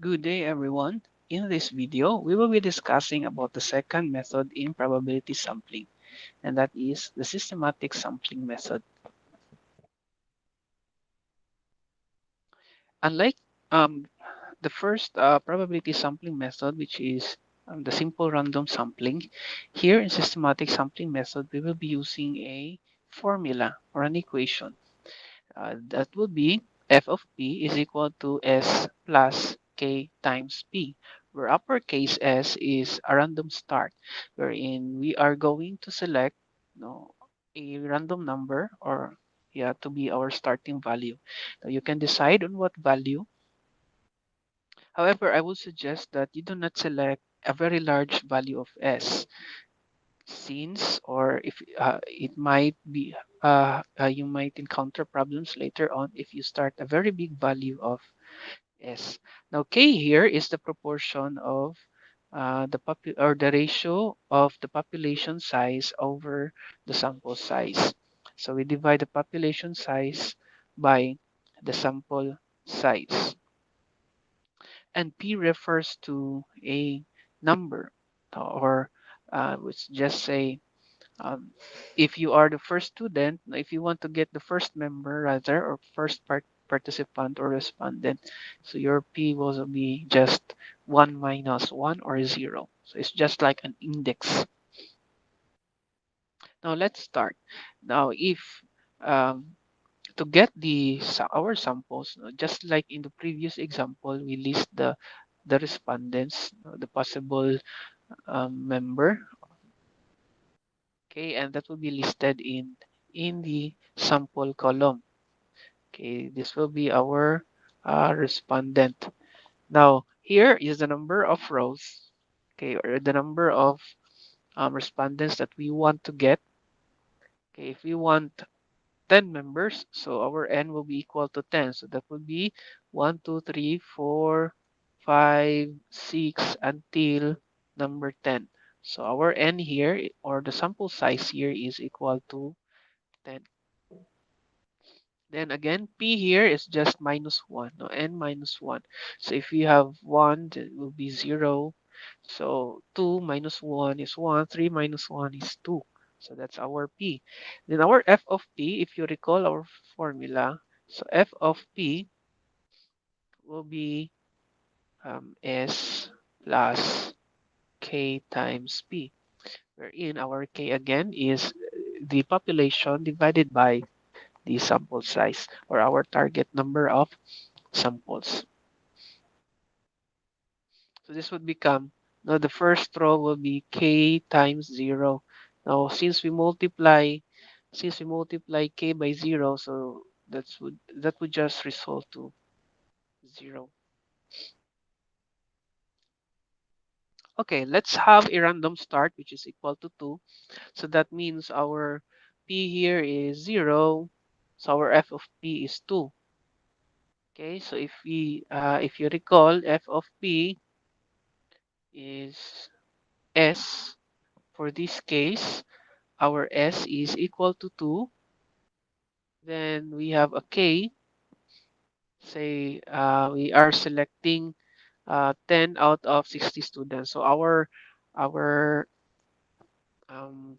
Good day, everyone. In this video, we will be discussing about the second method in probability sampling, and that is the systematic sampling method. Unlike the first probability sampling method, which is the simple random sampling, here in systematic sampling method, we will be using a formula or an equation. That would be f of p is equal to s plus k times p, where uppercase S is a random start, wherein we are going to select a random number or yeah to be our starting value. Now you can decide on what value. However, I would suggest that you do not select a very large value of S since or if it might be you might encounter problems later on if you start a very big value of S. Now K here is the proportion of the ratio of the population size over the sample size. So we divide the population size by the sample size, and P refers to a number or let's just say if you are the first student, if you want to get the first member rather, or first participant or respondent, so your P will be just 1 minus 1 or 0. So it's just like an index. Now let's start. Now if um, to get our samples, just like in the previous example, we list the respondents, the possible member. Okay, and that will be listed in the sample column. Okay, this will be our respondent. Now here is the number of rows, okay, or the number of respondents that we want to get. Okay, if we want 10 members, so our n will be equal to 10. So that would be 1, 2, 3, 4, 5, 6 until number 10. So our n here or the sample size here is equal to 10. Then again, p here is just minus 1, no, n minus 1. So if we have 1, it will be 0. So 2 minus 1 is 1, 3 minus 1 is 2. So that's our p. Then our f of p, if you recall our formula, so f of p will be s plus k times p, wherein our k again is the population divided by the sample size or our target number of samples. So this would become, now the first row will be k times 0. Now since we multiply k by 0, so that would just result to 0. Okay, let's have a random start which is equal to 2. So that means our p here is 0. So our f of p is 2. Okay, so if you recall, f of p is s. For this case, our s is equal to 2. Then we have a k. Say we are selecting 10 out of 60 students. So our um,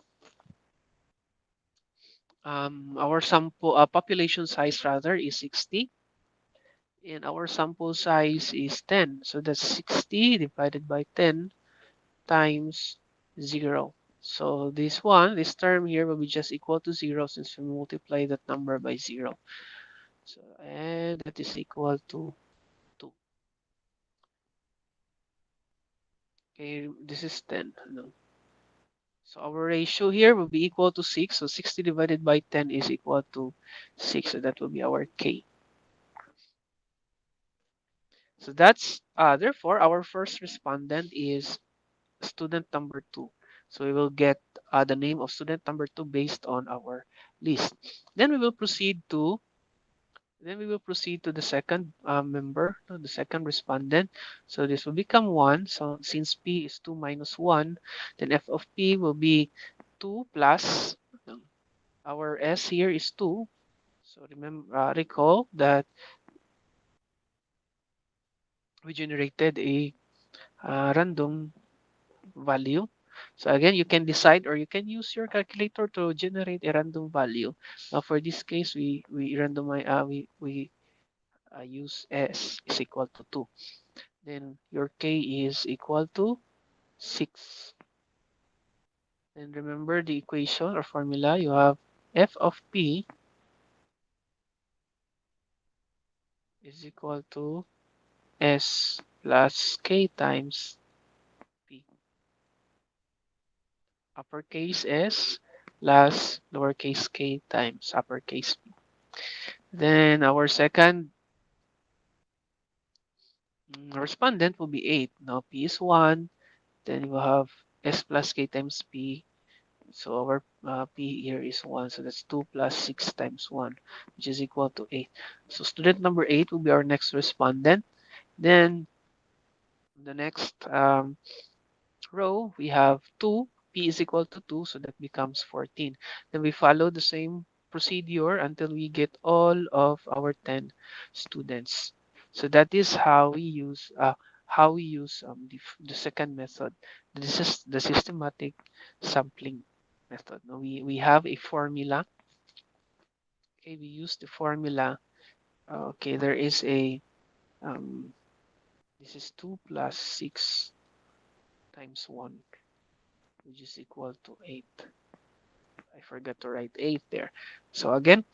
our sample population size rather is 60, and our sample size is 10. So that's 60 divided by 10 times 0. So this term here will be just equal to 0 since we multiply that number by 0. So, and that is equal to 2. Okay, this is 10. No. So our ratio here will be equal to 6. So 60 divided by 10 is equal to 6. So that will be our K. So that's, therefore, our first respondent is student number 2. So we will get the name of student number 2 based on our list. Then we will proceed to the second member, the second respondent. So this will become 1. So since P is 2 minus 1, then F of P will be 2 plus our S here is 2. So recall that we generated a random value. So again, you can decide or you can use your calculator to generate a random value. Now for this case, we randomize we use s is equal to 2. Then your k is equal to 6. Then remember the equation or formula. You have f of p is equal to s plus k times p. Uppercase s plus lowercase k times uppercase p. Then our second respondent will be 8. Now p is 1. Then you have s plus k times p. So our p here is 1. So that's 2 plus 6 times 1, which is equal to 8. So student number 8 will be our next respondent. Then the next row, we have 2. P is equal to 2, so that becomes 14. Then we follow the same procedure until we get all of our 10 students. So that is how we use the second method. This is the systematic sampling method. Now we have a formula. Okay, we use the formula. Okay, there is a um, this is 2 plus 6 times 1, which is equal to 8. I forgot to write 8 there. So again,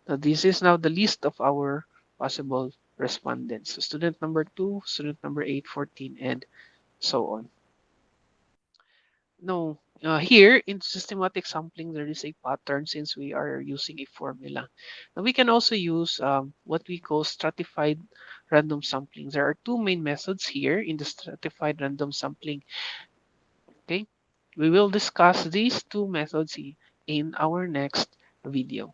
now this is now the list of our possible respondents. So student number 2, student number 8, 14, and so on. No, here in systematic sampling, there is a pattern since we are using a formula. Now we can also use what we call stratified random sampling. There are two main methods here in the stratified random sampling. Okay, we will discuss these two methods in our next video.